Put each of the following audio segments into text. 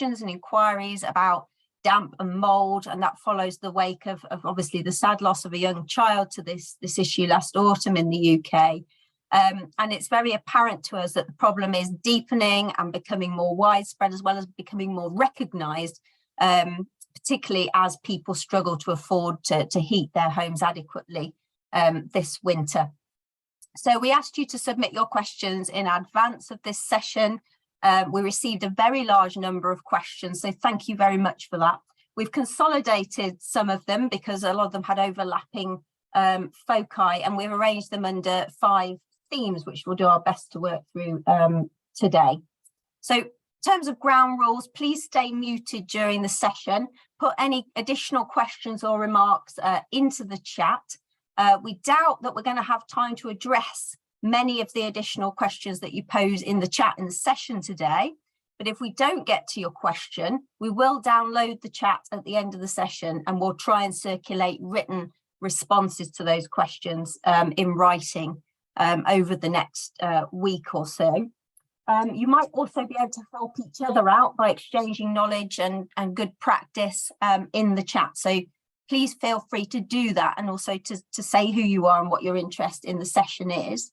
questions and inquiries about damp and mould, and that follows the wake of obviously the sad loss of a young child to this issue last autumn in the UK. And it's very apparent to us that the problem is deepening and becoming more widespread, as well as becoming more recognised, particularly as people struggle to afford to heat their homes adequately this winter. So we asked you to submit your questions in advance of this session. We received a very large number of questions, so thank you very much for that. We've consolidated some of them because a lot of them had overlapping foci, and we've arranged them under 5 themes, which we'll do our best to work through today. So in terms of ground rules, please stay muted during the session. Put any additional questions or remarks into the chat. We doubt that we're going to have time to address many of the additional questions that you pose in the chat in the session today. But if we don't get to your question, we will download the chat at the end of the session, and we'll try and circulate written responses to those questions in writing over the next week or so. You might also be able to help each other out by exchanging knowledge and good practice in the chat. So please feel free to do that, and also to say who you are and what your interest in the session is.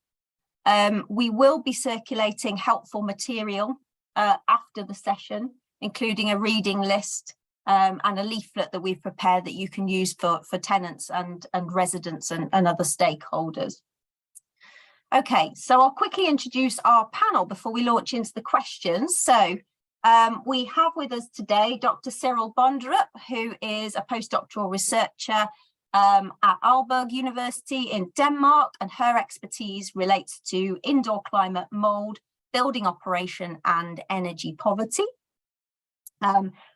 We will be circulating helpful material after the session, including a reading list and a leaflet that we've prepared that you can use for tenants and residents and other stakeholders. Okay, so I'll quickly introduce our panel before we launch into the questions. So we have with us today Dr. Cyril Bonderup, who is a postdoctoral researcher at Aalborg University in Denmark, and her expertise relates to indoor climate, mould, building operation and energy poverty.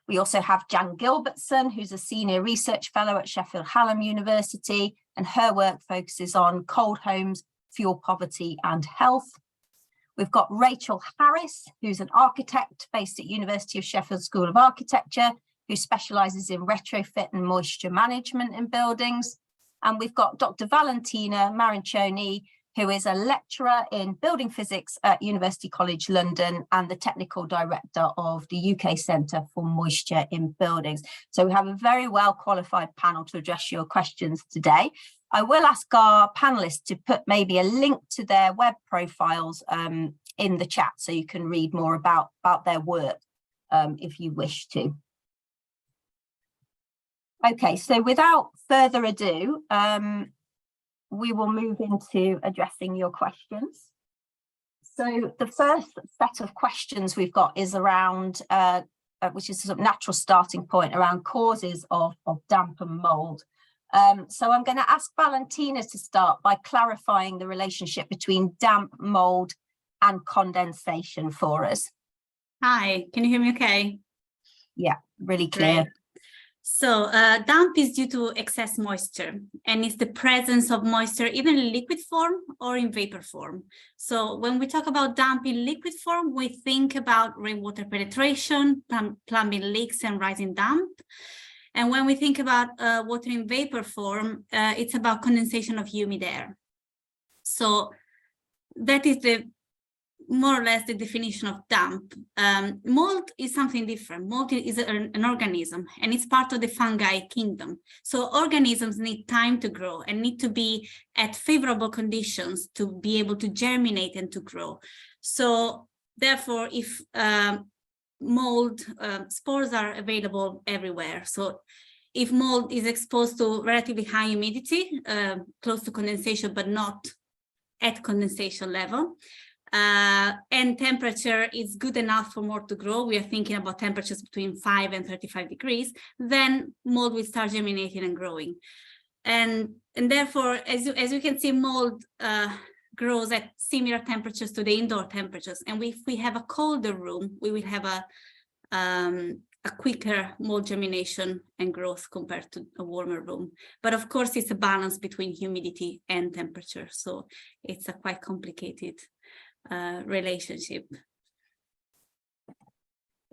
We also have Jan Gilbertson, who's a senior research fellow at Sheffield Hallam University, and her work focuses on cold homes, fuel poverty and health. We've got Rachel Harris, who's an architect based at University of Sheffield School of Architecture, who specialises in retrofit and moisture management in buildings. And we've got Dr. Valentina Marincioni, who is a lecturer in building physics at University College London and the technical director of the UK Centre for Moisture in Buildings. So we have a very well qualified panel to address your questions today. I will ask our panelists to put maybe a link to their web profiles in the chat, so you can read more about their work if you wish to. Okay, so without further ado, we will move into addressing your questions. So the first set of questions we've got is around, which is a sort of natural starting point, around causes of damp and mould. So I'm going to ask Valentina to start by clarifying the relationship between damp, mould and condensation for us. Hi, can you hear me okay? Yeah, really clear. Great. So damp is due to excess moisture, and it's the presence of moisture either in liquid form or in vapor form. So when we talk about damp in liquid form, we think about rainwater penetration, plumbing leaks and rising damp. And when we think about water in vapor form, it's about condensation of humid air. So that is more or less the definition of damp. Mold is something different. Mold is an organism, and it's part of the fungi kingdom. So organisms need time to grow and need to be at favorable conditions to be able to germinate and to grow. So therefore, if mold spores are available everywhere. So if mold is exposed to relatively high humidity, close to condensation, but not at condensation level, and temperature is good enough for mold to grow, we are thinking about temperatures between 5 and 35 degrees, then mold will start germinating and growing. And therefore, as you can see, mold grows at similar temperatures to the indoor temperatures. And if we have a colder room, we will have a quicker mold germination and growth compared to a warmer room. But of course, it's a balance between humidity and temperature. So it's a quite complicated relationship.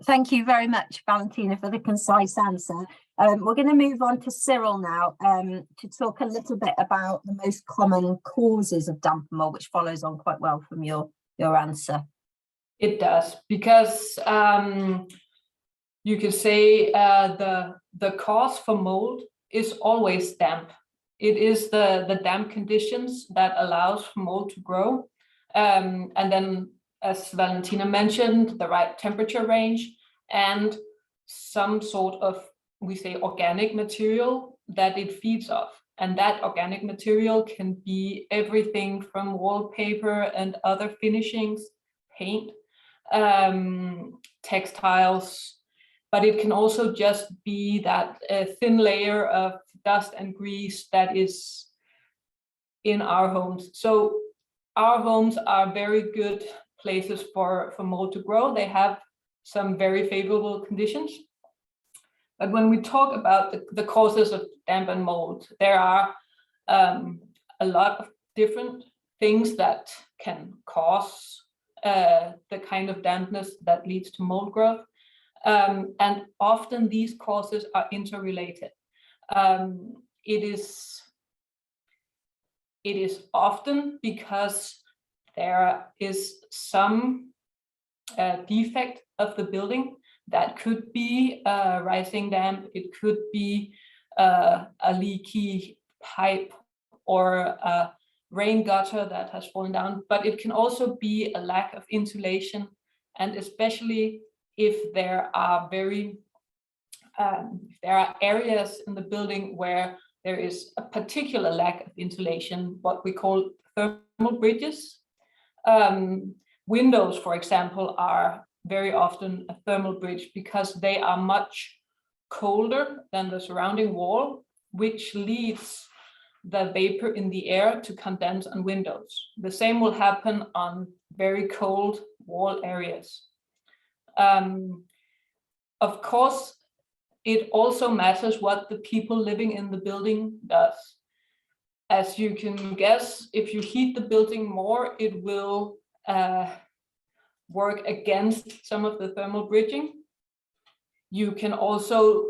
Thank you very much, Valentina, for the concise answer. We're going to move on to Cyril now to talk a little bit about the most common causes of damp and mold, which follows on quite well from your answer. It does, because you could say the cause for mold is always damp. It is the damp conditions that allows for mold to grow. And then, as Valentina mentioned, the right temperature range and some sort of, we say, organic material that it feeds off. And that organic material can be everything from wallpaper and other finishings, paint, textiles, but it can also just be that thin layer of dust and grease that is in our homes. So our homes are very good places for mold to grow. They have some very favorable conditions. But when we talk about the causes of damp and mold, there are a lot of different things that can cause the kind of dampness that leads to mold growth. And often these causes are interrelated. It is often because there is some defect of the building that could be rising damp, it could be a leaky pipe or a rain gutter that has fallen down, but it can also be a lack of insulation, and especially if there are areas in the building where there is a particular lack of insulation, what we call thermal bridges. Windows, for example, are very often a thermal bridge because they are much colder than the surrounding wall, which leads the vapor in the air to condense on windows. The same will happen on very cold wall areas. Of course, it also matters what the people living in the building does. As you can guess, if you heat the building more, it will work against some of the thermal bridging. You can also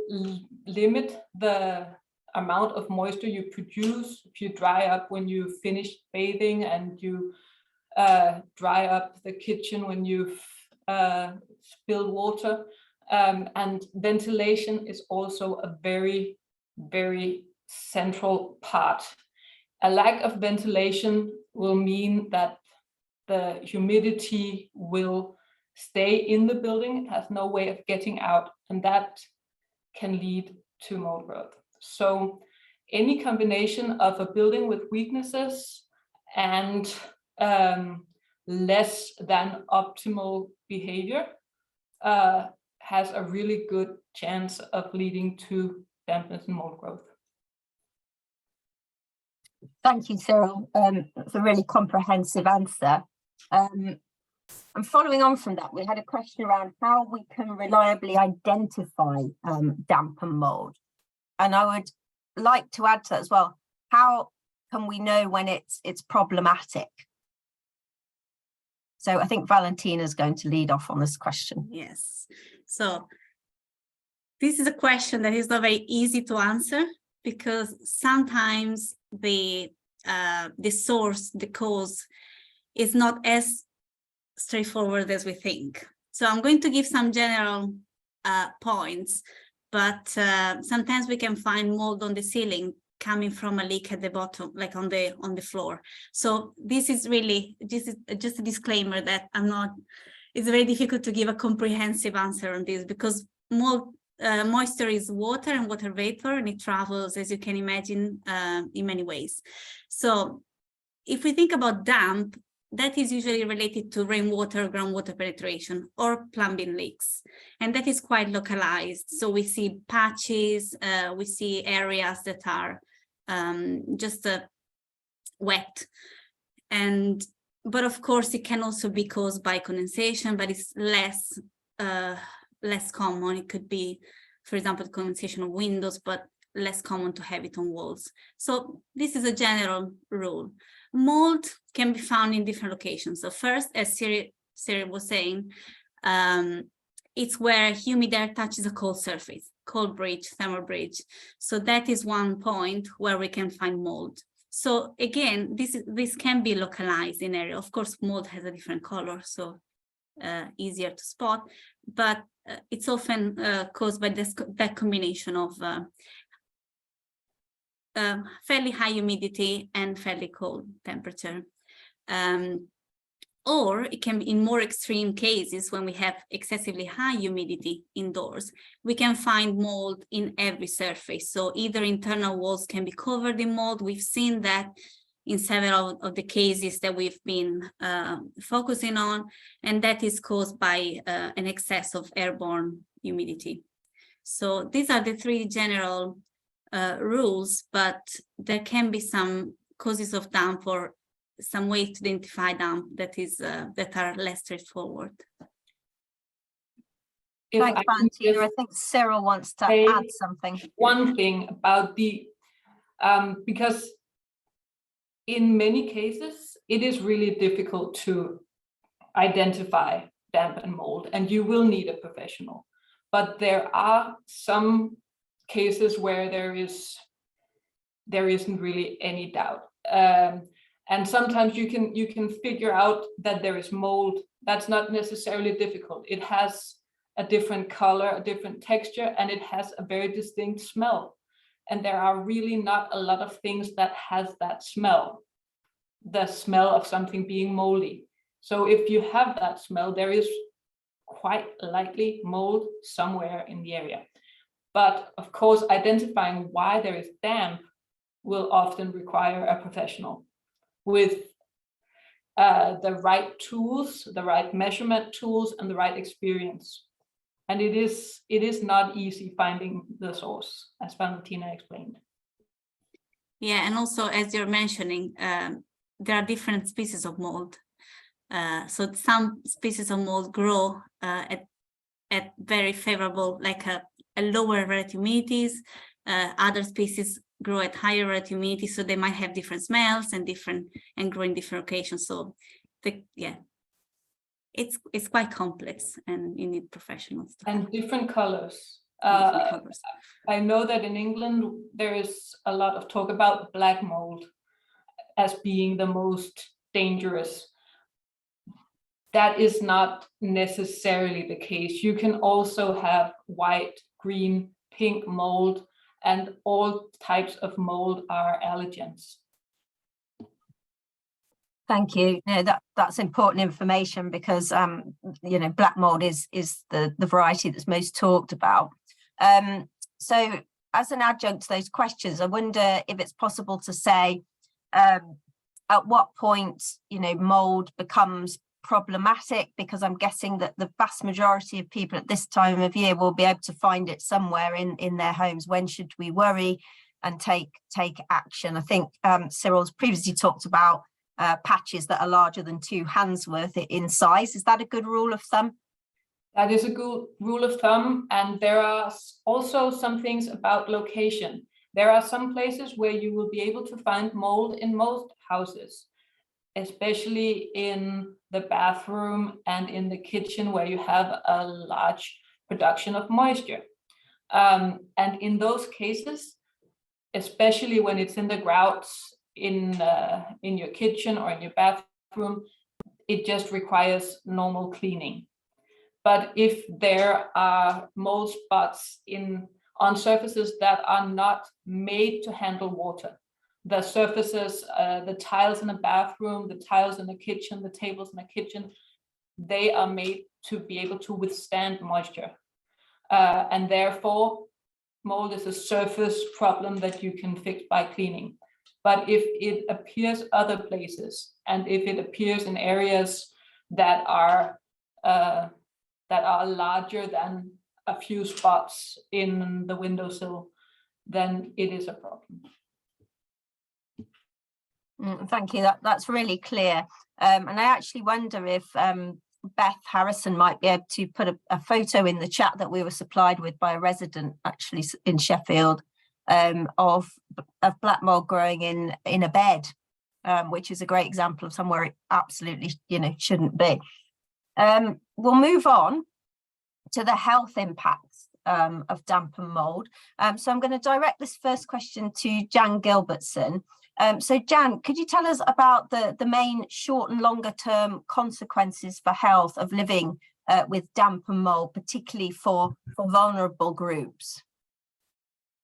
limit the amount of moisture you produce if you dry up when you finish bathing, and you dry up the kitchen when you've spilled water. And ventilation is also a very, very central part. A lack of ventilation will mean that the humidity will stay in the building. It has no way of getting out, and that can lead to mold growth. So any combination of a building with weaknesses and less than optimal behavior has a really good chance of leading to dampness and mold growth. Thank you, Cyril. That's a really comprehensive answer. And following on from that, we had a question around how we can reliably identify damp and mold. And I would like to add to that as well. How can we know when it's problematic? So I think Valentina is going to lead off on this question. Yes. So this is a question that is not very easy to answer, because sometimes the source, the cause, is not as straightforward as we think. So I'm going to give some general points, but sometimes we can find mold on the ceiling coming from a leak at the bottom, like on the floor. So this is just a disclaimer that it's very difficult to give a comprehensive answer on this, because moisture is water and water vapor, and it travels, as you can imagine, in many ways. So if we think about damp, that is usually related to rainwater, groundwater penetration, or plumbing leaks. And that is quite localized. So we see patches, we see areas that are just wet. But of course, it can also be caused by condensation, but it's less common. It could be, for example, condensation of windows, but less common to have it on walls. So this is a general rule. Mold can be found in different locations. So first, as Cyril was saying, it's where humid air touches a cold surface, cold bridge, thermal bridge. So that is one point where we can find mold. So again, this can be localized in area. Of course, mold has a different color, so easier to spot. But it's often caused by that combination of fairly high humidity and fairly cold temperature. Or it can be in more extreme cases when we have excessively high humidity indoors, we can find mold in every surface. So either internal walls can be covered in mold. We've seen that in several of the cases that we've been focusing on, and that is caused by an excess of airborne humidity. So these are the three general rules, but there can be some causes of damp or some way to identify damp that are less straightforward. Thanks, Valentina. I think Cyril wants to add something. One thing about the, because in many cases, it is really difficult to identify damp and mold, and you will need a professional. But there are some cases where there isn't really any doubt. And sometimes you can figure out that there is mold. That's not necessarily difficult. It has a different color, a different texture, and it has a very distinct smell. And there are really not a lot of things that has that smell, the smell of something being moldy. So if you have that smell, there is quite likely mold somewhere in the area. But of course, identifying why there is damp will often require a professional with the right tools, the right measurement tools, and the right experience. And it is not easy finding the source, as Valentina explained. Yeah, and also as you're mentioning, there are different species of mold. So some species of mold grow at very favorable, like a lower relative humidities. Other species grow at higher relative humidity, so they might have different smells and grow in different locations. So it's quite complex, and you need professionals. And different colors. Different colors. I know that in England there is a lot of talk about black mold as being the most dangerous. That is not necessarily the case. You can also have white, green, pink mold, and all types of mold are allergens. Thank you. No, that's important information, because black mold is the variety that's most talked about. So as an adjunct to those questions, I wonder if it's possible to say at what point mold becomes problematic, because I'm guessing that the vast majority of people at this time of year will be able to find it somewhere in their homes. When should we worry and take action? I think Cyril's previously talked about patches that are larger than 2 hands worth in size. Is that a good rule of thumb? That is a good rule of thumb, and there are also some things about location. There are some places where you will be able to find mold in most houses, especially in the bathroom and in the kitchen, where you have a large production of moisture. And in those cases, especially when it's in the grouts in your kitchen or in your bathroom, it just requires normal cleaning. But if there are mold spots on surfaces that are not made to handle water, the surfaces, the tiles in the bathroom, the tiles in the kitchen, the tables in the kitchen, they are made to be able to withstand moisture. And therefore, mold is a surface problem that you can fix by cleaning. But if it appears other places, and if it appears in areas that are larger than a few spots in the windowsill, then it is a problem. Thank you. That's really clear. And I actually wonder if Beth Harrison might be able to put a photo in the chat that we were supplied with by a resident actually in Sheffield of black mold growing in a bed, which is a great example of somewhere it absolutely shouldn't be. We'll move on to the health impacts of damp and mold. So I'm going to direct this first question to Jan Gilbertson. So Jan, could you tell us about the main short and longer term consequences for health of living with damp and mold, particularly for vulnerable groups?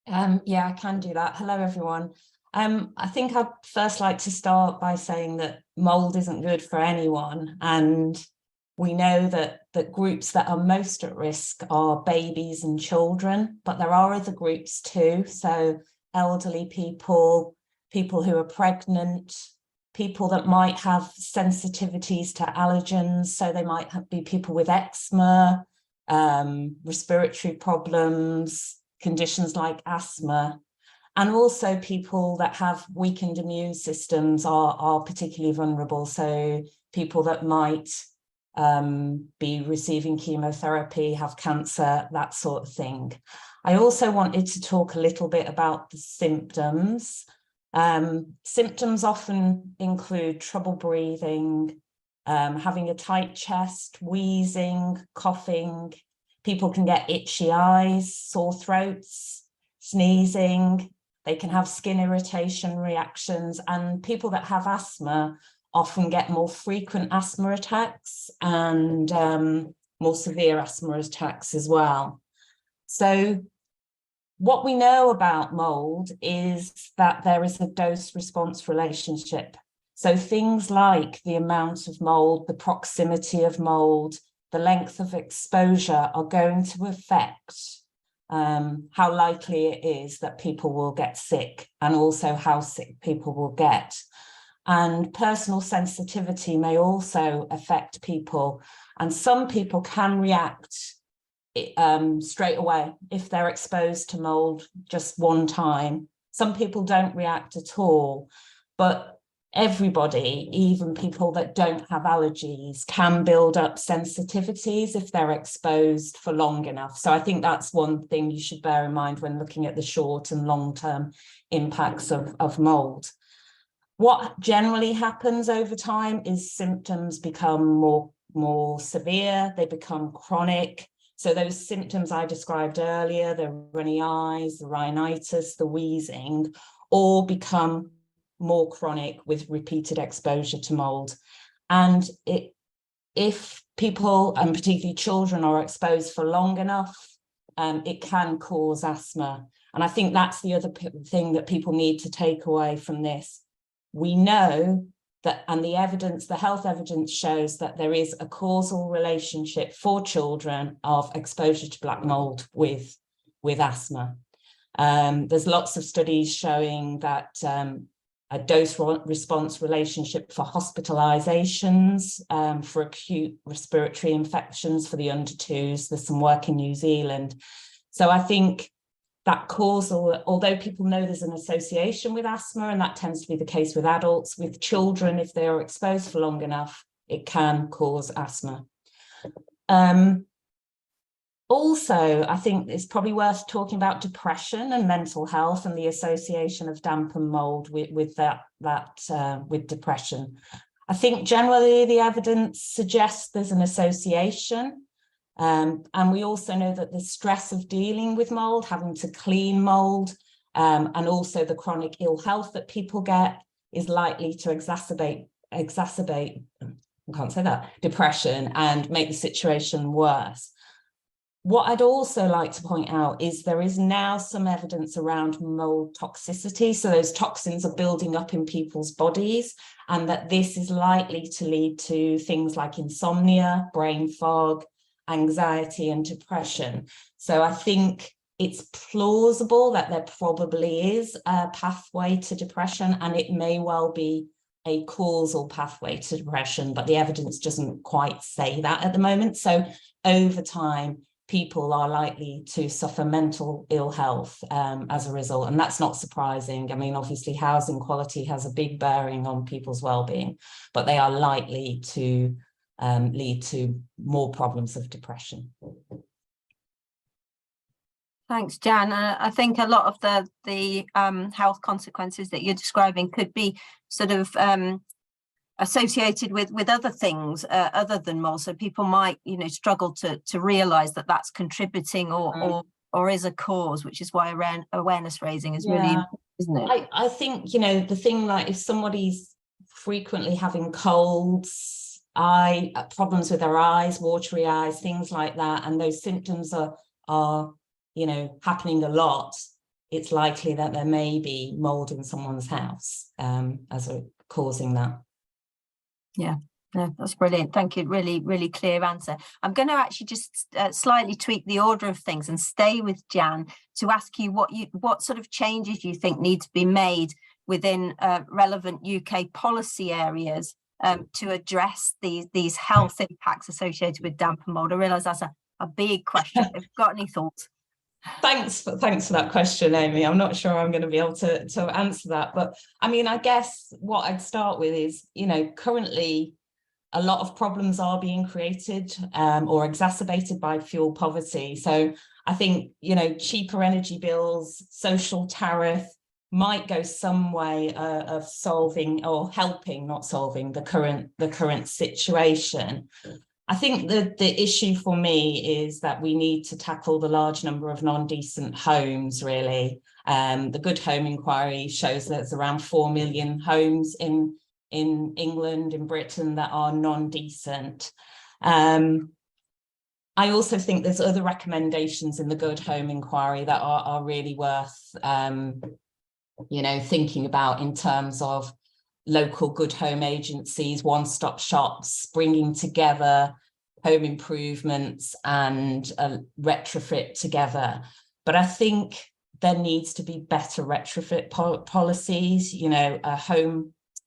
Yeah, I can do that. Hello, everyone. I think I'd first like to start by saying that mold isn't good for anyone. And we know that groups that are most at risk are babies and children, but there are other groups too. So elderly people, people who are pregnant, people that might have sensitivities to allergens. So they might be people with eczema, respiratory problems, conditions like asthma, and also people that have weakened immune systems are particularly vulnerable. So people that might be receiving chemotherapy, have cancer, that sort of thing. I also wanted to talk a little bit about the symptoms. Symptoms often include trouble breathing, having a tight chest, wheezing, coughing. People can get itchy eyes, sore throats, sneezing. They can have skin irritation reactions, and people that have asthma often get more frequent asthma attacks and more severe asthma attacks as well. So what we know about mold is that there is a dose-response relationship. So things like the amount of mold, the proximity of mold, the length of exposure are going to affect how likely it is that people will get sick, and also how sick people will get. And personal sensitivity may also affect people. And some people can react straight away if they're exposed to mold just one time. Some people don't react at all, but everybody, even people that don't have allergies, can build up sensitivities if they're exposed for long enough. So I think that's one thing you should bear in mind when looking at the short and long-term impacts of mold. What generally happens over time is symptoms become more severe, they become chronic. So those symptoms I described earlier, the runny eyes, the rhinitis, the wheezing, all become more chronic with repeated exposure to mold. And if people, and particularly children, are exposed for long enough, it can cause asthma. And I think that's the other thing that people need to take away from this. We know that, and the evidence, the health evidence shows that there is a causal relationship for children of exposure to black mold with asthma. There's lots of studies showing that a dose-response relationship for hospitalizations, for acute respiratory infections for the under twos. There's some work in New Zealand. So I think that causal, although people know there's an association with asthma, and that tends to be the case with adults, with children, if they are exposed for long enough, it can cause asthma. Also, I think it's probably worth talking about depression and mental health and the association of damp and mold with depression. I think generally the evidence suggests there's an association. And we also know that the stress of dealing with mold, having to clean mold, and also the chronic ill health that people get is likely to exacerbate, I can't say that, depression and make the situation worse. What I'd also like to point out is there is now some evidence around mold toxicity. So those toxins are building up in people's bodies, and that this is likely to lead to things like insomnia, brain fog, anxiety and depression. So I think it's plausible that there probably is a pathway to depression, and it may well be a causal pathway to depression, but the evidence doesn't quite say that at the moment. So over time, people are likely to suffer mental ill health as a result, and that's not surprising. I mean, obviously housing quality has a big bearing on people's well-being, but they are likely to lead to more problems of depression. Thanks, Jan. I think a lot of the health consequences that you're describing could be sort of associated with other things other than mold. So people might, struggle to realise that that's contributing or is a cause, which is why awareness raising is really important, isn't it? I think, the thing, like if somebody's frequently having colds, problems with their eyes, watery eyes, things like that, and those symptoms are you know, happening a lot, it's likely that there may be mold in someone's house as a causing that. Yeah, no, that's brilliant. Thank you. Really, really clear answer. I'm going to actually just slightly tweak the order of things and stay with Jan to ask you what sort of changes you think need to be made within relevant UK policy areas to address these health impacts associated with damp and mold. I realise that's a big question. Have you got any thoughts? Thanks for that question, Amy. I'm not sure I'm going to be able to answer that, but I mean, I guess what I'd start with is, you know, currently a lot of problems are being created or exacerbated by fuel poverty. So I think, you know, cheaper energy bills, social tariff might go some way of solving or helping, not solving the current situation. I think the issue for me is that we need to tackle the large number of non-decent homes, really. The Good Home Inquiry shows that there's around 4 million homes in England, in Britain, that are non-decent. I also think there's other recommendations in the Good Home Inquiry that are really worth, you know, thinking about in terms of local good home agencies, one-stop shops, bringing together home improvements and retrofit together. But I think there needs to be better retrofit policies, you know, a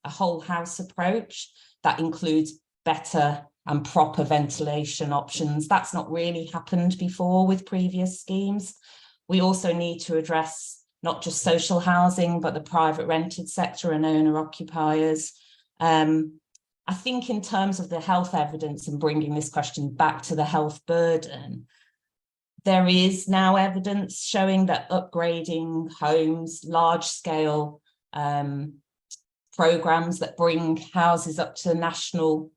whole house approach that includes better and proper ventilation options. That's not really happened before with previous schemes. We also need to address not just social housing, but the private rented sector and owner occupiers. I think in terms of the health evidence and bringing this question back to the health burden, there is now evidence showing that upgrading homes, large scale programs that bring houses up to national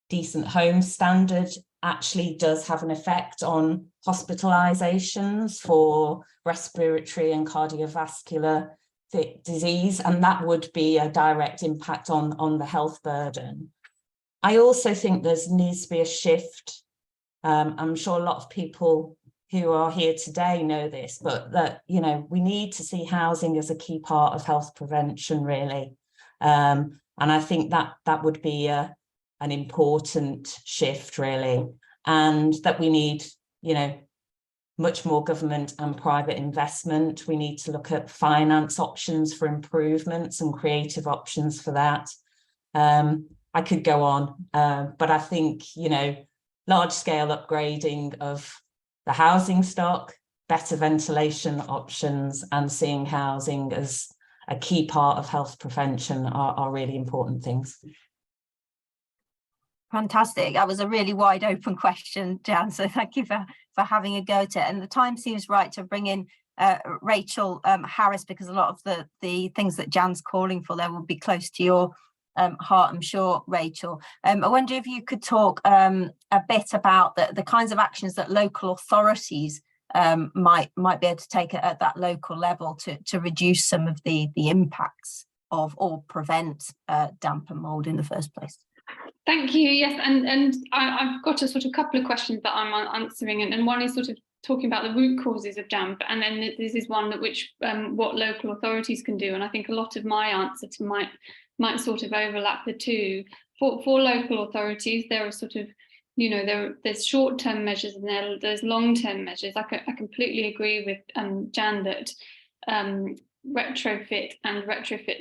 decent home standard actually does have an effect on hospitalizations for respiratory and cardiovascular disease, and that would be a direct impact on the health burden. I also think there needs to be a shift. I'm sure a lot of people who are here today know this, but that, you know, we need to see housing as a key part of health prevention, really. And I think that would be an important shift, really, and that we need, you know, much more government and private investment. We need to look at finance options for improvements and creative options for that. I could go on, but I think, you know, large scale upgrading of the housing stock, better ventilation options, and seeing housing as a key part of health prevention are really important things. Fantastic. That was a really wide open question, Jan. So thank you for having a go at it. And the time seems right to bring in Rachel Harris, because a lot of the things that Jan's calling for there will be close to your heart, I'm sure, Rachel. I wonder if you could talk a bit about the kinds of actions that local authorities might be able to take at that local level to reduce some of the impacts of or prevent damp and mould in the first place. Thank you. Yes, and I've got a sort of couple of questions that I'm answering, and one is sort of talking about the root causes of damp, and then this is one that what local authorities can do. And I think a lot of my answer to might sort of overlap the two. For local authorities, there are sort of, you know, there's short-term measures and there's long-term measures. I completely agree with Jan that retrofit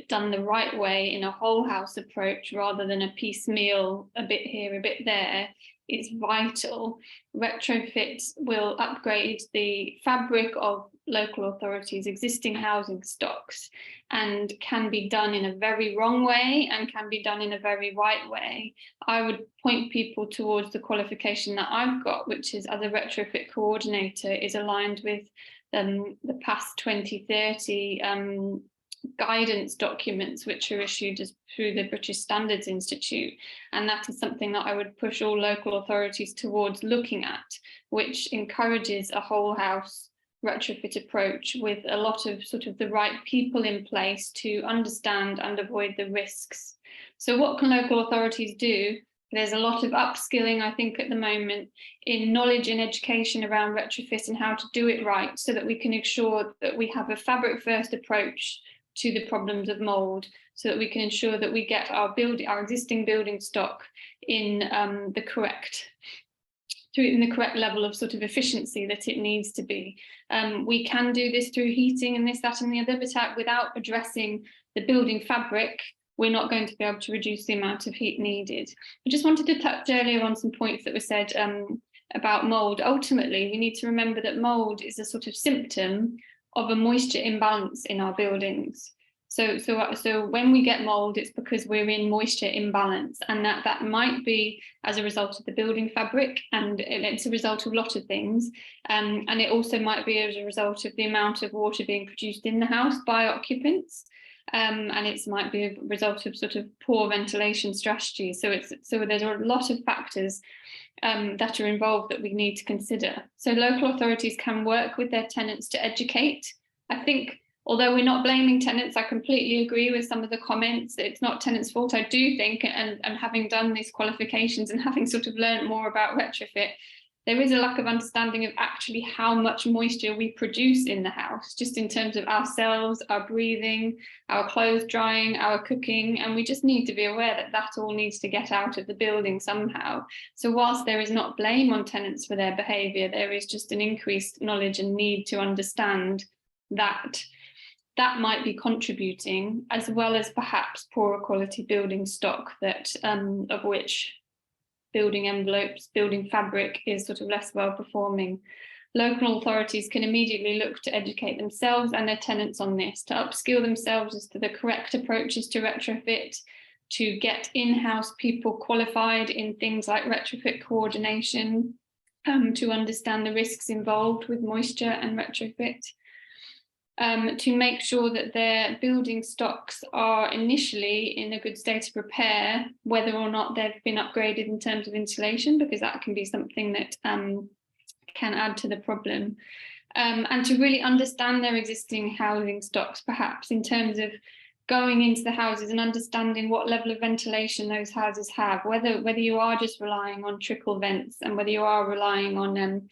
done the right way in a whole house approach rather than a piecemeal, a bit here, a bit there, is vital. Retrofit will upgrade the fabric of local authorities' existing housing stocks and can be done in a very wrong way and can be done in a very right way. I would point people towards the qualification that I've got, which is as a retrofit coordinator, is aligned with the past 2030 guidance documents which are issued through the British Standards Institute, and that is something that I would push all local authorities towards looking at, which encourages a whole house retrofit approach with a lot of sort of the right people in place to understand and avoid the risks. So what can local authorities do? There's a lot of upskilling, I think, at the moment in knowledge and education around retrofit and how to do it right, so that we can ensure that we have a fabric first approach to the problems of mould, so that we can ensure that we get our existing building stock in the correct level of sort of efficiency that it needs to be. We can do this through heating and this, that and the other, but without addressing the building fabric, we're not going to be able to reduce the amount of heat needed. I just wanted to touch earlier on some points that were said about mould. Ultimately, we need to remember that mould is a sort of symptom of a moisture imbalance in our buildings. So when we get mould, it's because we're in moisture imbalance, and that might be as a result of the building fabric, and it's a result of a lot of things. And it also might be as a result of the amount of water being produced in the house by occupants. And it might be a result of sort of poor ventilation strategies. So there's a lot of factors that are involved that we need to consider. So local authorities can work with their tenants to educate. I think, although we're not blaming tenants, I completely agree with some of the comments. It's not tenants' fault. I do think, and having done these qualifications and having sort of learned more about retrofit, there is a lack of understanding of actually how much moisture we produce in the house, just in terms of ourselves, our breathing, our clothes drying, our cooking, and we just need to be aware that that all needs to get out of the building somehow. So whilst there is not blame on tenants for their behaviour, there is just an increased knowledge and need to understand that that might be contributing, as well as perhaps poorer quality building stock that of which building envelopes, building fabric is sort of less well performing. Local authorities can immediately look to educate themselves and their tenants on this, to upskill themselves as to the correct approaches to retrofit, to get in-house people qualified in things like retrofit coordination, to understand the risks involved with moisture and retrofit. To make sure that their building stocks are initially in a good state of repair, whether or not they've been upgraded in terms of insulation, because that can be something that can add to the problem. And to really understand their existing housing stocks, perhaps in terms of going into the houses and understanding what level of ventilation those houses have, whether you are just relying on trickle vents and whether you are relying on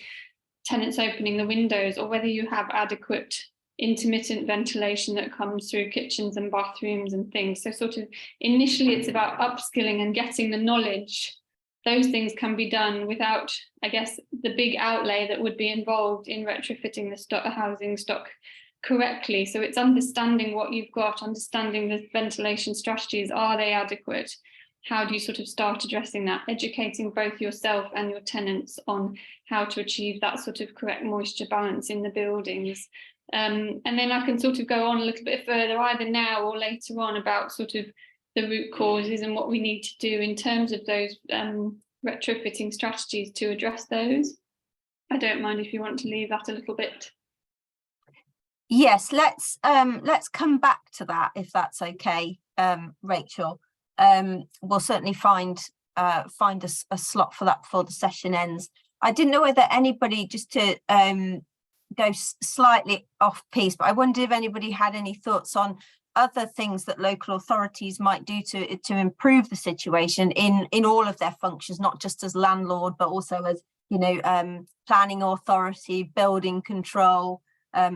tenants opening the windows, or whether you have adequate intermittent ventilation that comes through kitchens and bathrooms and things. So sort of initially it's about upskilling and getting the knowledge. Those things can be done without, I guess, the big outlay that would be involved in retrofitting the housing stock correctly. So it's understanding what you've got, understanding the ventilation strategies. Are they adequate? How do you sort of start addressing that? Educating both yourself and your tenants on how to achieve that sort of correct moisture balance in the buildings. And then I can sort of go on a little bit further, either now or later on, about sort of the root causes and what we need to do in terms of those retrofitting strategies to address those. I don't mind if you want to leave that a little bit. Yes, let's come back to that, if that's okay, Rachel. We'll certainly find a slot for that before the session ends. I didn't know whether anybody, just to go slightly off piece, but I wondered if anybody had any thoughts on other things that local authorities might do to improve the situation in all of their functions, not just as landlord, but also as, you know, planning authority, building control,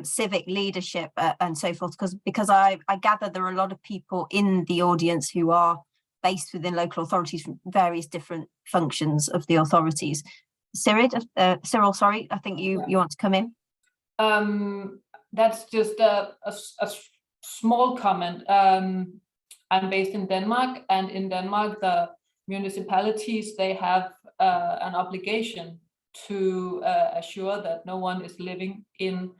civic leadership, and so forth. Because I gather there are a lot of people in the audience who are based within local authorities from various different functions of the authorities. Cyril, sorry, I think you want to come in. That's just a small comment. I'm based in Denmark, and in Denmark, the municipalities, they have an obligation to assure that no one is living in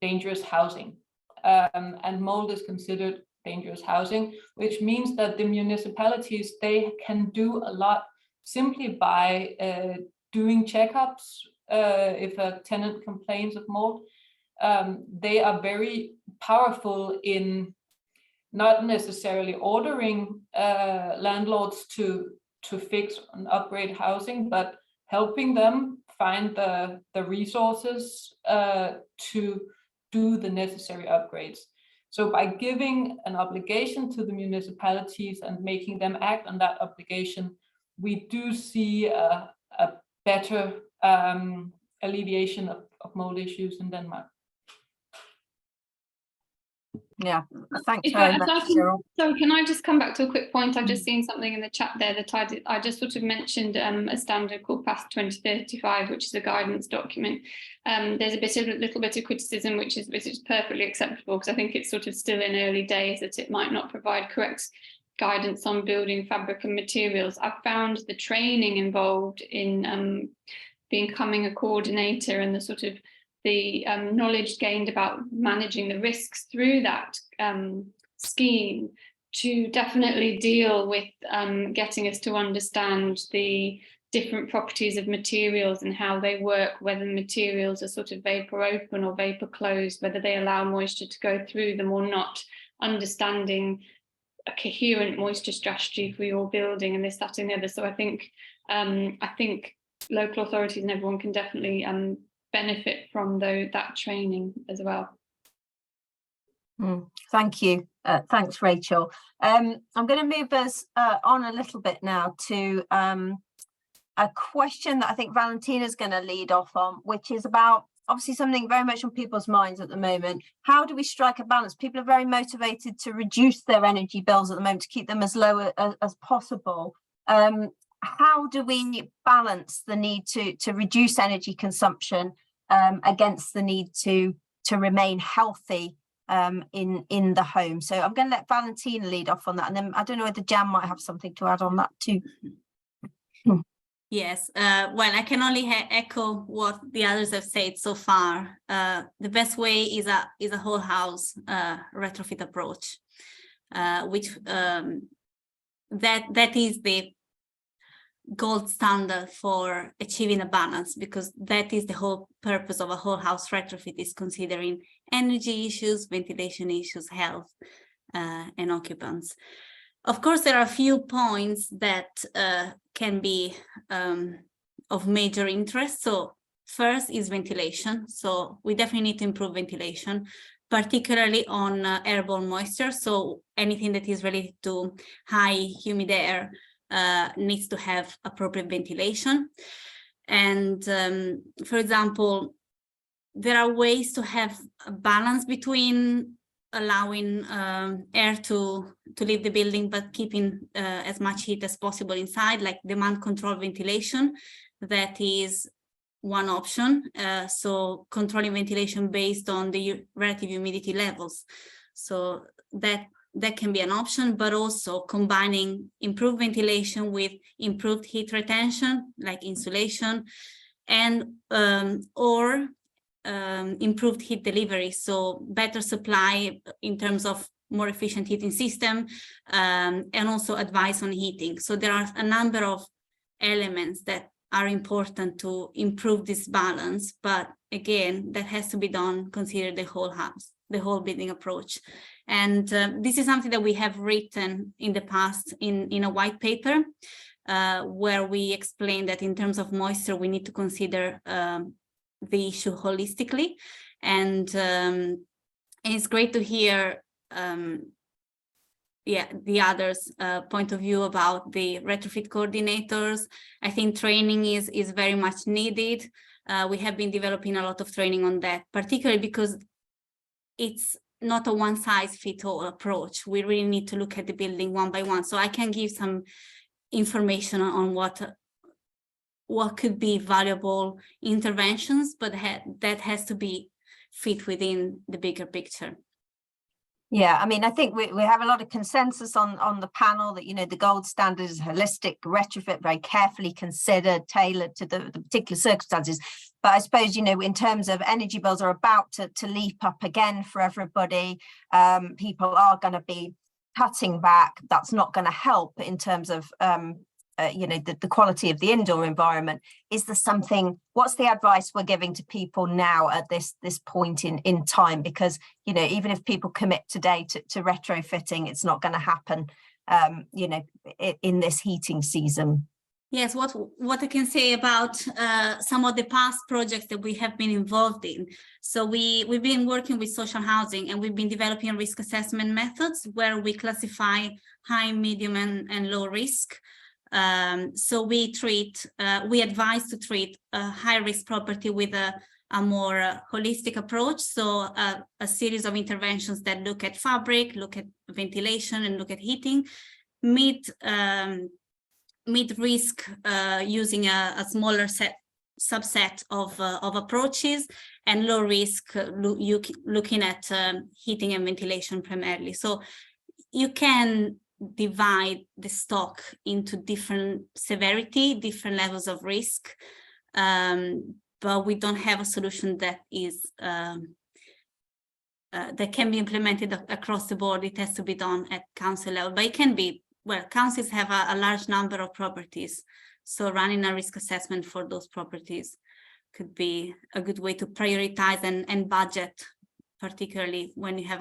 dangerous housing. And mold is considered dangerous housing, which means that the municipalities, they can do a lot simply by doing checkups. If a tenant complains of mold, they are very powerful in not necessarily ordering landlords to fix and upgrade housing, but helping them find the resources to do the necessary upgrades. So by giving an obligation to the municipalities and making them act on that obligation, we do see a better alleviation of mold issues in Denmark. Yeah, thanks very much, Cyril. So can I just come back to a quick point? I've just seen something in the chat there that I just sort of mentioned a standard called PAS 2035, which is a guidance document. There's a little bit of criticism, which is perfectly acceptable, because I think it's sort of still in early days, that it might not provide correct guidance on building fabric and materials. I've found the training involved in becoming a coordinator and the sort of the knowledge gained about managing the risks through that scheme to definitely deal with getting us to understand the different properties of materials and how they work, whether materials are sort of vapor open or vapor closed, whether they allow moisture to go through them or not, understanding a coherent moisture strategy for your building and this, that and the other. So I think local authorities and everyone can definitely benefit from that training as well. Thank you. Thanks, Rachel. I'm going to move us on a little bit now to a question that I think Valentina's going to lead off on, which is about obviously something very much on people's minds at the moment. How do we strike a balance? People are very motivated to reduce their energy bills at the moment, to keep them as low as possible. How do we balance the need to reduce energy consumption against the need to remain healthy in the home? So I'm going to let Valentina lead off on that, and then I don't know whether Jan might have something to add on that too. Yes, well, I can only echo what the others have said so far. The best way is a whole house retrofit approach, which that is the gold standard for achieving a balance, because that is the whole purpose of a whole house retrofit, is considering energy issues, ventilation issues, health, and occupants. Of course, there are a few points that can be of major interest. So first is ventilation. So we definitely need to improve ventilation, particularly on airborne moisture. So anything that is related to high humid air needs to have appropriate ventilation. And for example, there are ways to have a balance between allowing air to leave the building, but keeping as much heat as possible inside, like demand control ventilation. That is one option. So controlling ventilation based on the relative humidity levels. So that can be an option, but also combining improved ventilation with improved heat retention, like insulation, and or improved heat delivery, so better supply in terms of more efficient heating system, and also advice on heating. So there are a number of elements that are important to improve this balance, but again, that has to be done, consider the whole house, the whole building approach. And this is something that we have written in the past in a white paper, where we explain that in terms of moisture, we need to consider the issue holistically. And it's great to hear the others' point of view about the retrofit coordinators. I think training is very much needed. We have been developing a lot of training on that, particularly because it's not a one-size-fits-all approach. We really need to look at the building one by one. So I can give some information on what could be valuable interventions, but that has to be fit within the bigger picture. Yeah, I mean, I think we have a lot of consensus on the panel that, you know, the gold standard is holistic retrofit, very carefully considered, tailored to the particular circumstances. But I suppose, you know, in terms of energy bills are about to leap up again for everybody. People are going to be cutting back. That's not going to help in terms of you know, the quality of the indoor environment. Is there something, what's the advice we're giving to people now at this point in time? Because, you know, even if people commit today to retrofitting, it's not going to happen, you know, in this heating season. Yes, what I can say about some of the past projects that we have been involved in. So we've been working with social housing, and we've been developing risk assessment methods where we classify high, medium, and low risk. So we advise to treat a high-risk property with a more holistic approach. So a series of interventions that look at fabric, look at ventilation, and look at heating, mid-risk using a smaller subset of approaches, and low risk looking at heating and ventilation primarily. So you can divide the stock into different severity, different levels of risk, but we don't have a solution that is that can be implemented across the board. It has to be done at council level, but it can be, well, councils have a large number of properties, so running a risk assessment for those properties could be a good way to prioritize and budget, particularly when you have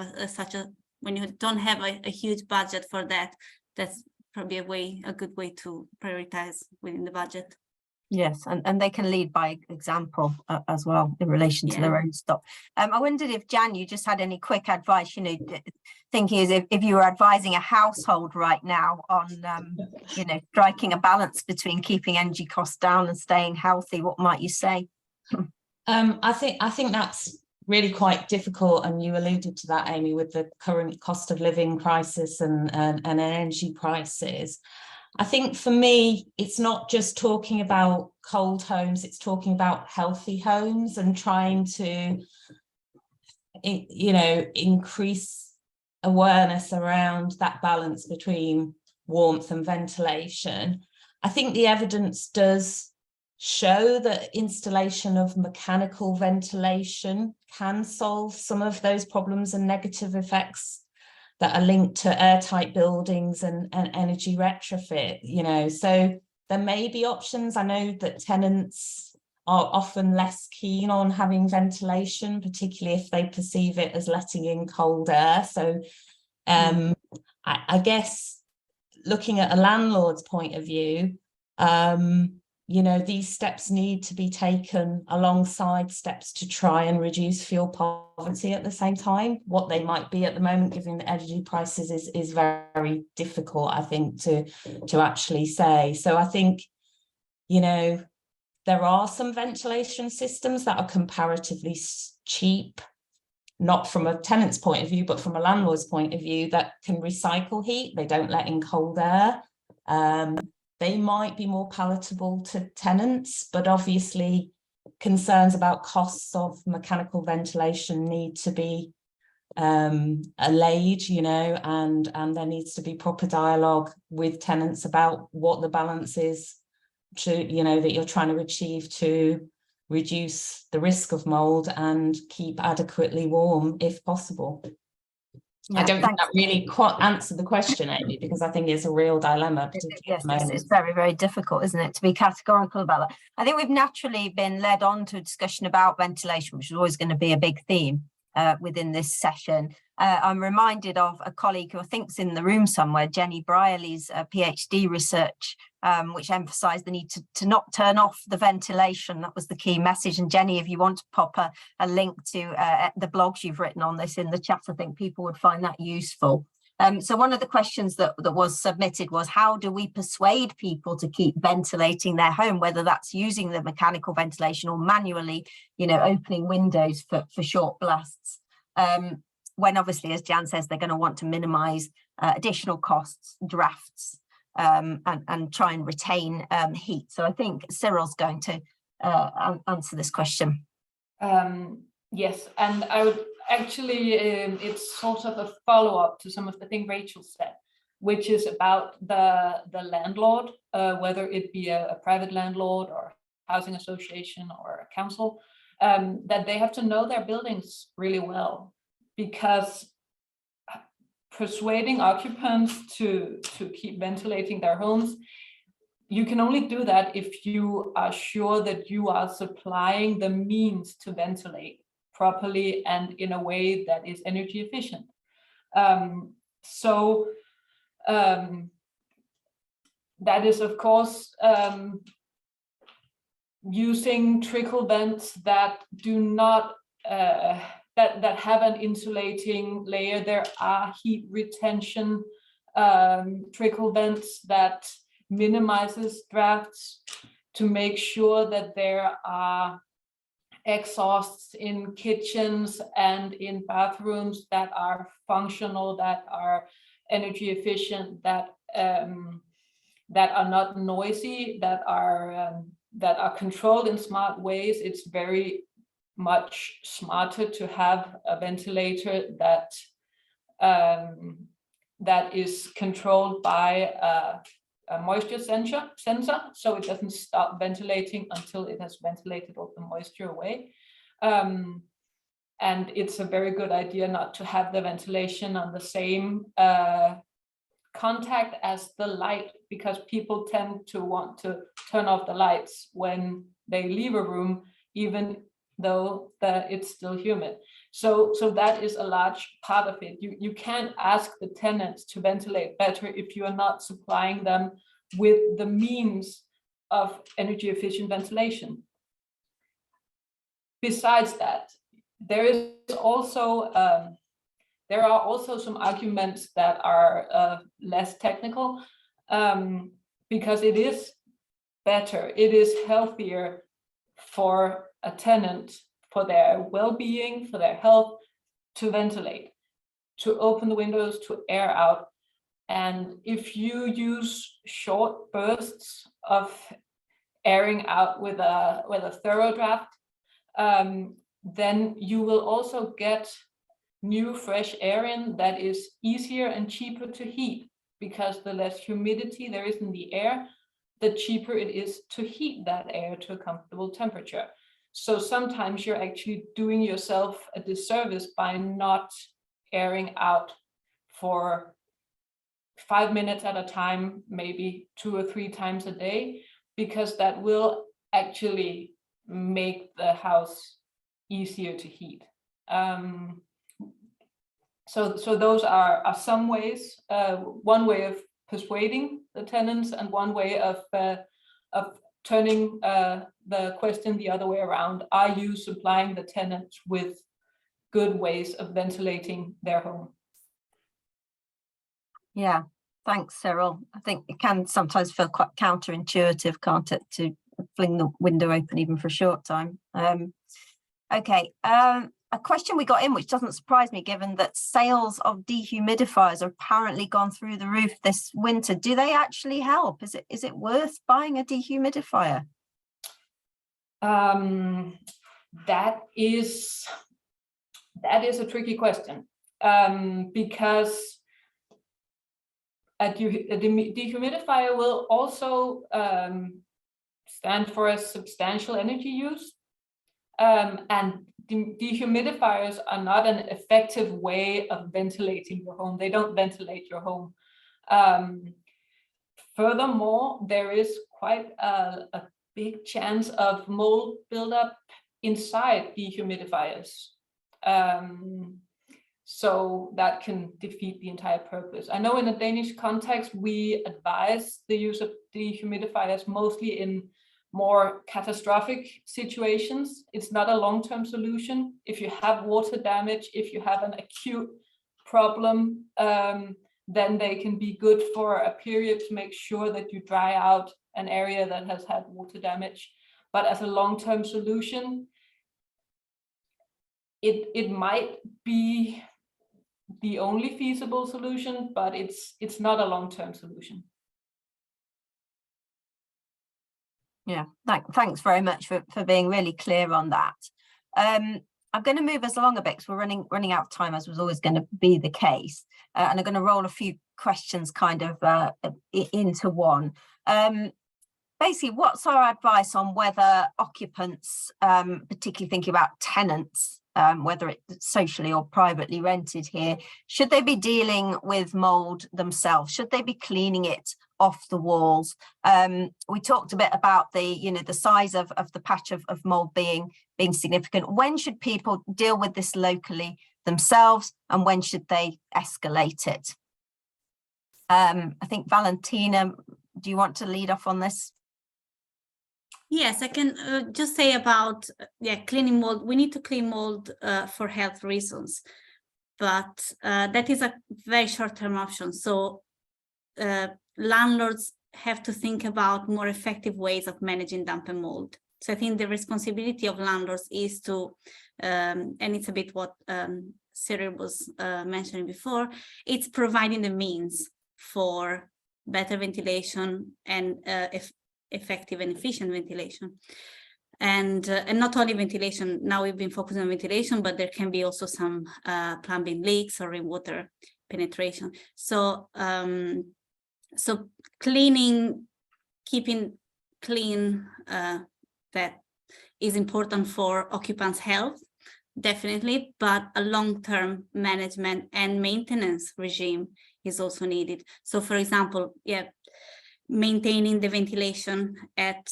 when you don't have a huge budget for that. That's probably a good way to prioritize within the budget. Yes, and they can lead by example as well in relation to their own stock. I wondered if, Jan, you just had any quick advice, you know, thinking as if you were advising a household right now on, you know, striking a balance between keeping energy costs down and staying healthy, what might you say? I think that's really quite difficult, and you alluded to that, Amy, with the current cost of living crisis and energy prices. I think for me, it's not just talking about cold homes, it's talking about healthy homes and trying to, you know, increase awareness around that balance between warmth and ventilation. I think the evidence does show that installation of mechanical ventilation can solve some of those problems and negative effects that are linked to airtight buildings and energy retrofit, you know. So there may be options. I know that tenants are often less keen on having ventilation, particularly if they perceive it as letting in cold air. So I guess looking at a landlord's point of view, you know, these steps need to be taken alongside steps to try and reduce fuel poverty at the same time. What they might be at the moment, given the energy prices, is very difficult, I think, to actually say. So I think, you know, there are some ventilation systems that are comparatively cheap, not from a tenant's point of view, but from a landlord's point of view, that can recycle heat. They don't let in cold air. They might be more palatable to tenants, but obviously concerns about costs of mechanical ventilation need to be allayed, you know, and there needs to be proper dialogue with tenants about what the balance is to, you know, that you're trying to achieve to reduce the risk of mould and keep adequately warm if possible. Yeah, I don't think that really quite answered the question, Amy, because I think it's a real dilemma. Yes, it's very, very difficult, isn't it, to be categorical about that. I think we've naturally been led on to a discussion about ventilation, which is always going to be a big theme within this session. I'm reminded of a colleague who I think's in the room somewhere, Jenny Brierley's PhD research, which emphasised the need to not turn off the ventilation. That was the key message. And Jenny, if you want to pop a link to the blogs you've written on this in the chat, I think people would find that useful. So one of the questions that was submitted was, how do we persuade people to keep ventilating their home, whether that's using the mechanical ventilation or manually, you know, opening windows for short blasts, when obviously, as Jan says, they're going to want to minimise additional costs, drafts, and try and retain heat. So I think Cyril's going to answer this question. Yes, and I would actually, it's sort of a follow-up to some of the things Rachel said, which is about the landlord, whether it be a private landlord or housing association or a council, that they have to know their buildings really well, because persuading occupants to keep ventilating their homes, you can only do that if you are sure that you are supplying the means to ventilate properly and in a way that is energy efficient. That is, of course, using trickle vents that do not that have an insulating layer. There are heat retention trickle vents that minimizes drafts, to make sure that there are exhausts in kitchens and in bathrooms that are functional, that are energy efficient, that are not noisy, that are controlled in smart ways. It's very much smarter to have a ventilator that is controlled by a moisture sensor, so it doesn't stop ventilating until it has ventilated all the moisture away. And it's a very good idea not to have the ventilation on the same contact as the light, because people tend to want to turn off the lights when they leave a room, even though it's still humid. So that is a large part of it. You can't ask the tenants to ventilate better if you are not supplying them with the means of energy efficient ventilation. Besides that, there are also some arguments that are less technical, because it is better, it is healthier for a tenant, for their well-being, for their health, to ventilate, to open the windows, to air out. And if you use short bursts of airing out with a thorough draft, then you will also get new fresh air in that is easier and cheaper to heat, because the less humidity there is in the air, the cheaper it is to heat that air to a comfortable temperature. So sometimes you're actually doing yourself a disservice by not airing out for 5 minutes at a time, maybe 2 or 3 times a day, because that will actually make the house easier to heat. So those are some ways, one way of persuading the tenants, and one way of turning the question the other way around. Are you supplying the tenants with good ways of ventilating their home? Yeah, thanks, Cyril. I think it can sometimes feel quite counterintuitive, can't it, to fling the window open even for a short time. Okay, a question we got in, which doesn't surprise me, given that sales of dehumidifiers have apparently gone through the roof this winter. Do they actually help? Is it worth buying a dehumidifier? That is a tricky question, because a dehumidifier will also stand for a substantial energy use, and dehumidifiers are not an effective way of ventilating your home. They don't ventilate your home. Furthermore, there is quite a big chance of mold buildup inside dehumidifiers. So that can defeat the entire purpose. I know in a Danish context, we advise the use of dehumidifiers mostly in more catastrophic situations. It's not a long-term solution. If you have water damage, if you have an acute problem, then they can be good for a period to make sure that you dry out an area that has had water damage. But as a long-term solution, it might be the only feasible solution, but it's not a long-term solution. Yeah, thanks very much for being really clear on that. I'm going to move us along a bit because we're running out of time, as was always going to be the case, and I'm going to roll a few questions kind of into one. Basically, what's our advice on whether occupants, particularly thinking about tenants, whether it's socially or privately rented here, should they be dealing with mold themselves? Should they be cleaning it off the walls? We talked a bit about the size of the patch of mold being significant. When should people deal with this locally themselves, and when should they escalate it? I think Valentina, do you want to lead off on this? Yes, I can just say about cleaning mold. We need to clean mold for health reasons, but that is a very short-term option. So landlords have to think about more effective ways of managing damp and mold. So I think the responsibility of landlords is to, and it's a bit what Cyril was mentioning before, it's providing the means for better ventilation and effective and efficient ventilation. And not only ventilation, now we've been focusing on ventilation, but there can be also some plumbing leaks or rainwater penetration. So, so cleaning, keeping clean, that is important for occupants' health, definitely, but a long-term management and maintenance regime is also needed. So for example, maintaining the ventilation at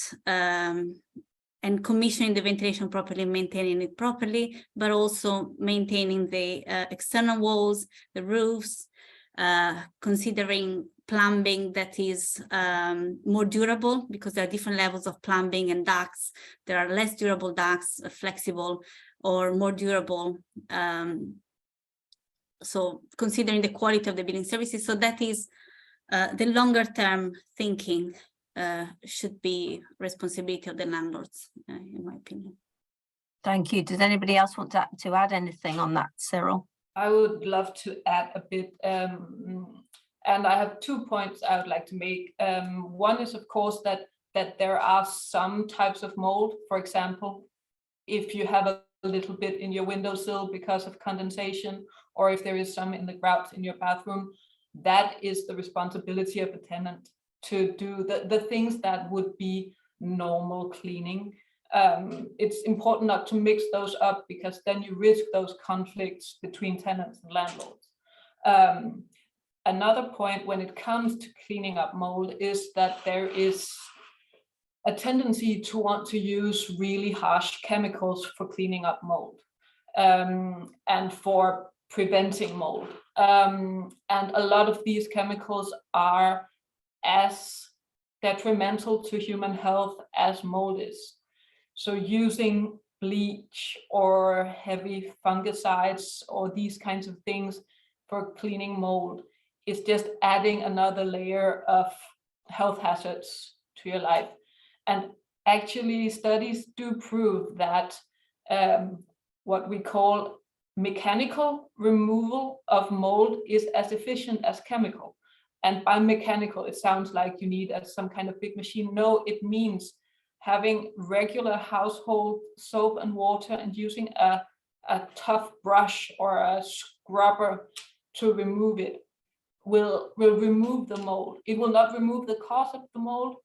and commissioning the ventilation properly, maintaining it properly, but also maintaining the external walls, the roofs, considering plumbing that is more durable, because there are different levels of plumbing and ducts. There are less durable ducts, flexible or more durable. So considering the quality of the building services, so that is the longer term thinking should be responsibility of the landlords, in my opinion. Thank you. Does anybody else want to add anything on that, Cyril? I would love to add a bit, and I have 2 points I would like to make. One is, of course, that there are some types of mold. For example, if you have a little bit in your windowsill because of condensation, or if there is some in the grouts in your bathroom, that is the responsibility of the tenant to do the things that would be normal cleaning. It's important not to mix those up, because then you risk those conflicts between tenants and landlords. Another point when it comes to cleaning up mold is that there is a tendency to want to use really harsh chemicals for cleaning up mold and for preventing mold. And a lot of these chemicals are as detrimental to human health as mold is. So using bleach or heavy fungicides or these kinds of things for cleaning mold is just adding another layer of health hazards to your life. And actually studies do prove that what we call mechanical removal of mold is as efficient as chemical. And by mechanical, it sounds like you need some kind of big machine. No, it means having regular household soap and water and using a tough brush or a scrubber to remove it will remove the mold. It will not remove the cause of the mold.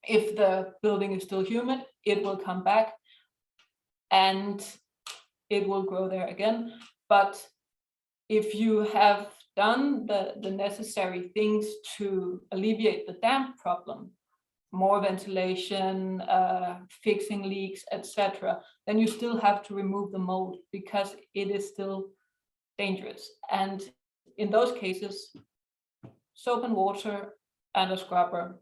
If the building is still humid, it will come back and it will grow there again. But if you have done the necessary things to alleviate the damp problem, more ventilation, fixing leaks, etc., then you still have to remove the mold, because it is still dangerous. And in those cases, soap and water and a scrubber.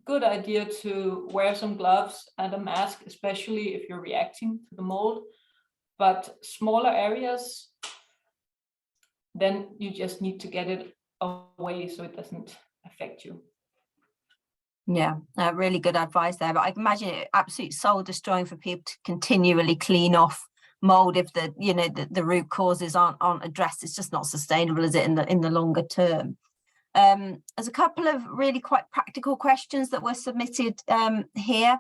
Good idea to wear some gloves and a mask, especially if you're reacting to the mold. But smaller areas, then you just need to get it away so it doesn't affect you. Yeah, really good advice there. But I can imagine it absolutely soul destroying for people to continually clean off mold if the root causes aren't addressed. It's just not sustainable, is it, in the longer term? There's a couple of really quite practical questions that were submitted here.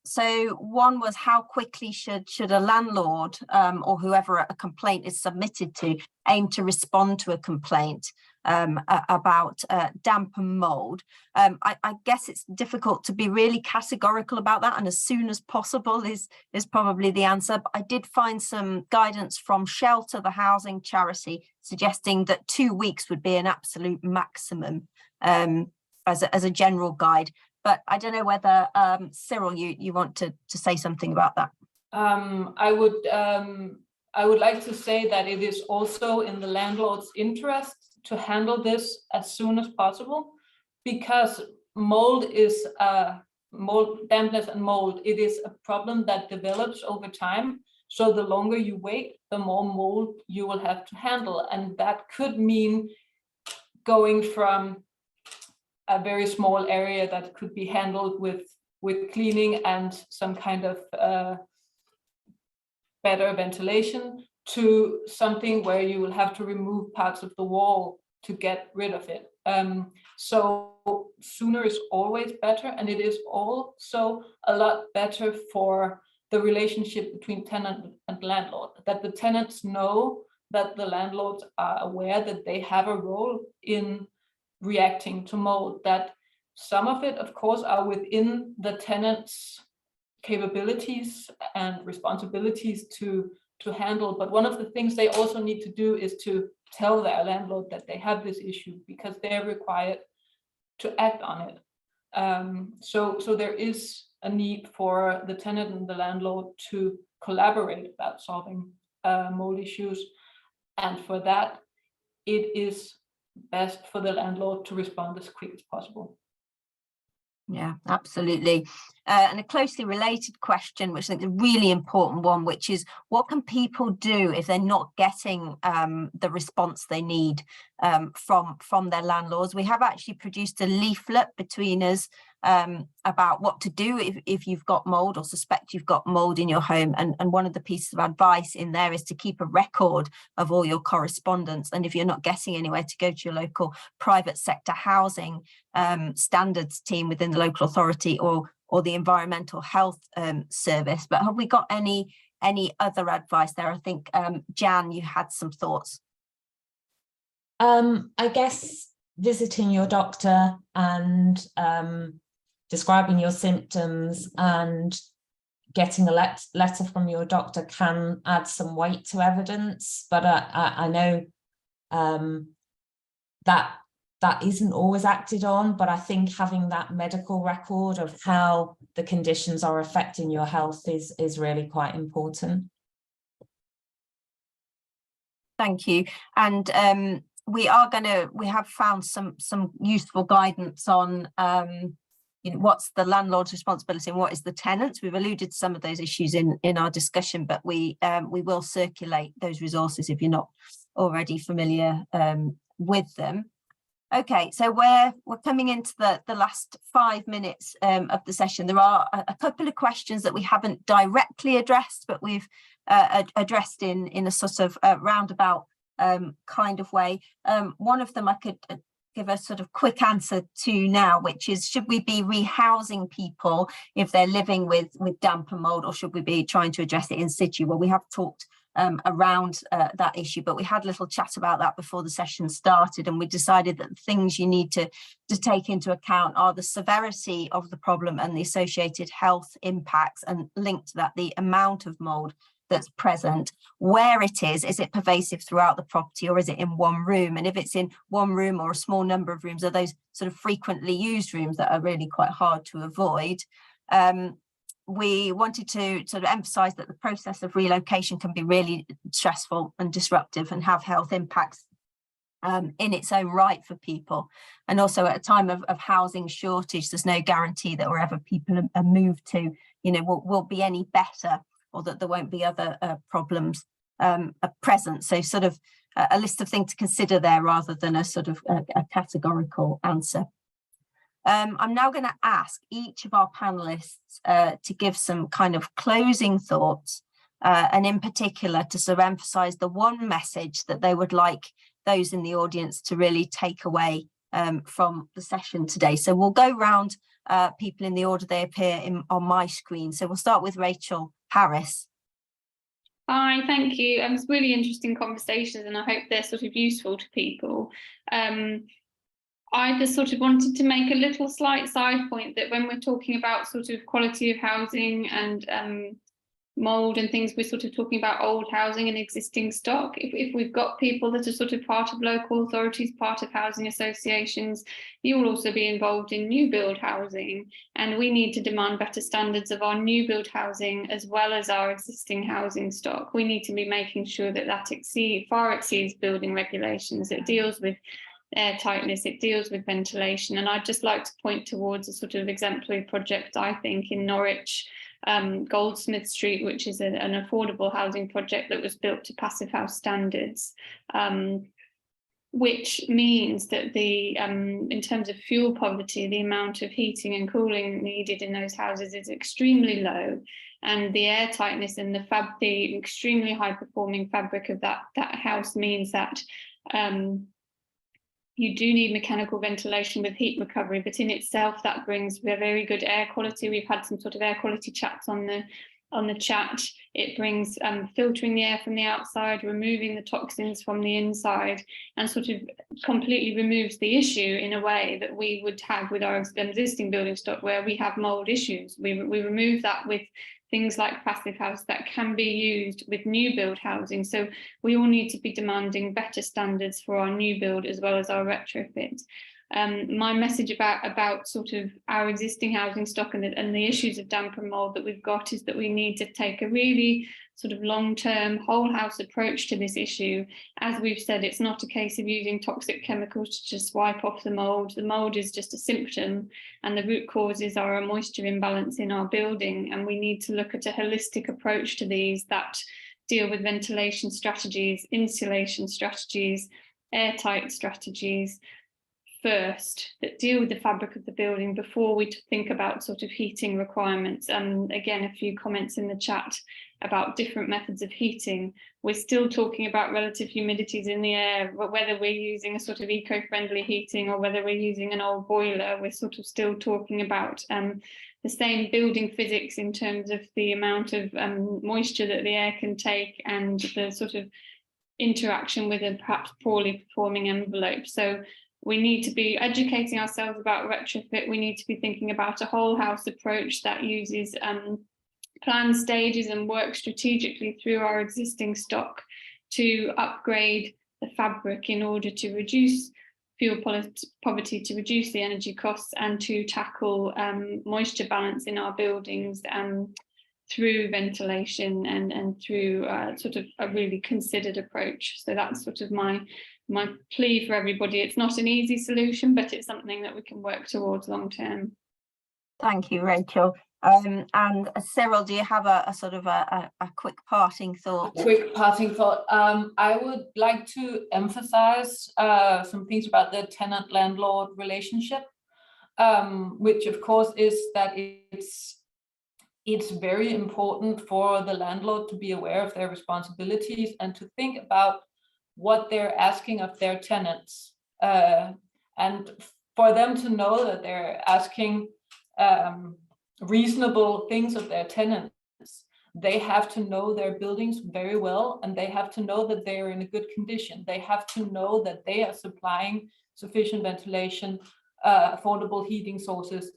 So one was, how quickly should a landlord or whoever a complaint is submitted to aim to respond to a complaint about damp and mold? I guess it's difficult to be really categorical about that, and as soon as possible is probably the answer. But I did find some guidance from Shelter, the housing charity, suggesting that 2 weeks would be an absolute maximum as a general guide. But I don't know whether Cyril, you want to say something about that. I would like to say that it is also in the landlord's interest to handle this as soon as possible, because mold is dampness and mold. It is a problem that develops over time. So the longer you wait, the more mold you will have to handle, and that could mean going from a very small area that could be handled with cleaning and some kind of better ventilation, to something where you will have to remove parts of the wall to get rid of it. So sooner is always better, and it is also a lot better for the relationship between tenant and landlord, that the tenants know that the landlords are aware that they have a role in reacting to mold, that some of it, of course, are within the tenant's capabilities and responsibilities to handle. But one of the things they also need to do is to tell their landlord that they have this issue, because they're required to act on it. So there is a need for the tenant and the landlord to collaborate about solving mold issues. And for that, it is best for the landlord to respond as quick as possible. Yeah, absolutely. And a closely related question, which I think is a really important one, which is, what can people do if they're not getting the response they need from their landlords? We have actually produced a leaflet between us about what to do if you've got mold or suspect you've got mold in your home. And one of the pieces of advice in there is to keep a record of all your correspondence. And if you're not getting anywhere, to go to your local private sector housing standards team within the local authority or the environmental health service. But have we got any other advice there? I think Jan, you had some thoughts. I guess visiting your doctor and describing your symptoms and getting a letter from your doctor can add some weight to evidence, but I know that isn't always acted on, but I think having that medical record of how the conditions are affecting your health is really quite important. Thank you. And we have found some useful guidance on what's the landlord's responsibility and what is the tenant's. We've alluded to some of those issues in our discussion, but we will circulate those resources if you're not already familiar with them. Okay, so we're coming into the last 5 minutes of the session. There are a couple of questions that we haven't directly addressed, but we've addressed in a sort of roundabout kind of way. One of them I could give a sort of quick answer to now, which is, should we be rehousing people if they're living with damp and mold, or should we be trying to address it in situ? Well, we have talked around that issue, but we had a little chat about that before the session started, and we decided that the things you need to take into account are the severity of the problem and the associated health impacts, and linked to that, the amount of mold that's present, where it is it pervasive throughout the property, or is it in one room? And if it's in one room or a small number of rooms, are those sort of frequently used rooms that are really quite hard to avoid? We wanted to sort of emphasize that the process of relocation can be really stressful and disruptive and have health impacts in its own right for people. And also, at a time of housing shortage, there's no guarantee that wherever people are moved to, will be any better, or that there won't be other problems present. So sort of a list of things to consider there, rather than a sort of a categorical answer. I'm now going to ask each of our panelists to give some kind of closing thoughts, and in particular to sort of emphasize the one message that they would like those in the audience to really take away from the session today. So we'll go round people in the order they appear on my screen. So we'll start with Rachel Harris. Hi, thank you. It was really interesting conversations, and I hope they're sort of useful to people. I just sort of wanted to make a little slight side point that when we're talking about sort of quality of housing and mould and things, we're sort of talking about old housing and existing stock. If we've got people that are sort of part of local authorities, part of housing associations, you will also be involved in new build housing, and we need to demand better standards of our new build housing as well as our existing housing stock. We need to be making sure that far exceeds building regulations. It deals with air tightness, it deals with ventilation, and I'd just like to point towards a sort of exemplary project, I think, in Norwich, Goldsmith Street, which is an affordable housing project that was built to passive house standards. which means that the in terms of fuel poverty, the amount of heating and cooling needed in those houses is extremely low, and the air tightness and the extremely high performing fabric of that house means that you do need mechanical ventilation with heat recovery, but in itself that brings very good air quality. We've had some sort of air quality chats on the chat. It brings filtering the air from the outside, removing the toxins from the inside, and sort of completely removes the issue in a way that we would have with our existing building stock where we have mold issues. We remove that with things like passive house that can be used with new build housing. So we all need to be demanding better standards for our new build as well as our retrofit. My message about sort of our existing housing stock and the issues of damp and mold that we've got is that we need to take a really sort of long-term whole house approach to this issue. As we've said, it's not a case of using toxic chemicals to just wipe off the mold. The mold is just a symptom, and the root causes are a moisture imbalance in our building, and we need to look at a holistic approach to these that deal with ventilation strategies, insulation strategies, airtight strategies first, that deal with the fabric of the building before we think about sort of heating requirements. And again, a few comments in the chat about different methods of heating. We're still talking about relative humidities in the air, whether we're using a sort of eco-friendly heating or whether we're using an old boiler, we're sort of still talking about the same building physics in terms of the amount of moisture that the air can take and the sort of interaction with a perhaps poorly performing envelope. So we need to be educating ourselves about retrofit. We need to be thinking about a whole house approach that uses plan stages and work strategically through our existing stock to upgrade the fabric in order to reduce fuel poverty, to reduce the energy costs, and to tackle moisture balance in our buildings through ventilation and through sort of a really considered approach. So that's sort of my plea for everybody. It's not an easy solution, but it's something that we can work towards long term. Thank you, Rachel. And Cyril, do you have a sort of a quick parting thought? Quick parting thought. I would like to emphasize some things about the tenant-landlord relationship, which of course is that it's very important for the landlord to be aware of their responsibilities and to think about what they're asking of their tenants, and for them to know that they're asking reasonable things of their tenants. They have to know their buildings very well, and they have to know that they are in a good condition. They have to know that they are supplying sufficient ventilation, affordable heating sources,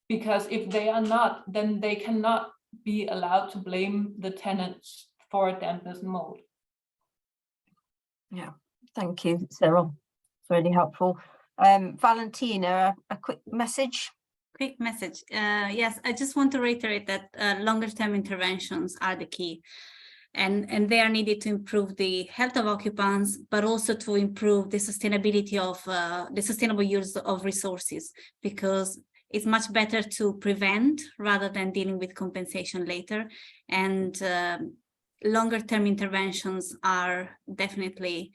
because if they are not, then they cannot be allowed to blame the tenants for dampness and mold. Yeah, thank you, Cyril. It's really helpful. Valentina, a quick message. Quick message. Yes, I just want to reiterate that longer term interventions are the key, and they are needed to improve the health of occupants, but also to improve the sustainability of the sustainable use of resources, because it's much better to prevent rather than dealing with compensation later. And longer term interventions are definitely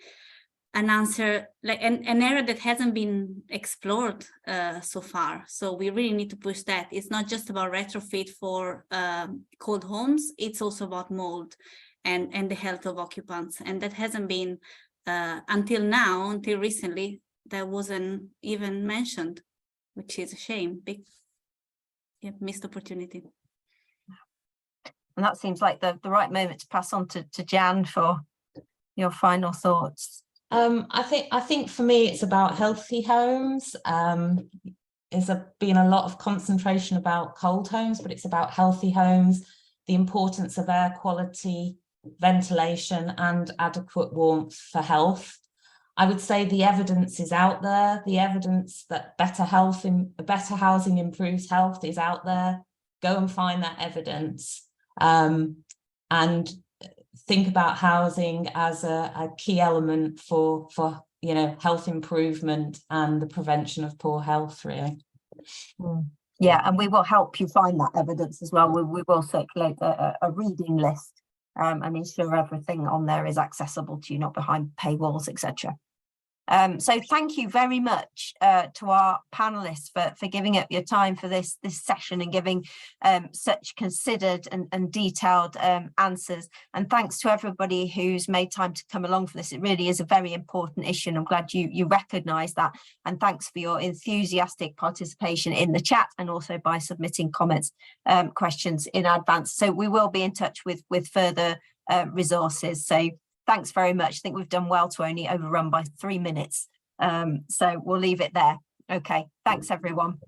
an answer, like an area that hasn't been explored so far. So we really need to push that. It's not just about retrofit for cold homes, it's also about mold and the health of occupants. And that hasn't been, until now, until recently, that wasn't even mentioned, which is a shame. Big missed opportunity. And that seems like the right moment to pass on to Jan for your final thoughts. I think for me it's about healthy homes. There's been a lot of concentration about cold homes, but it's about healthy homes, the importance of air quality, ventilation and adequate warmth for health. I would say the evidence is out there. The evidence that better housing improves health is out there. Go and find that evidence, and think about housing as a key element for health improvement and the prevention of poor health, really. Yeah, and we will help you find that evidence as well. We will circulate a reading list and ensure everything on there is accessible to you, not behind paywalls, etc. So thank you very much to our panelists for giving up your time for this session and giving such considered and detailed answers. And thanks to everybody who's made time to come along for this. It really is a very important issue, and I'm glad you recognise that. And thanks for your enthusiastic participation in the chat and also by submitting comments, questions in advance. So we will be in touch with further resources. So thanks very much. I think we've done well to only overrun by 3 minutes. So we'll leave it there. Okay, thanks everyone.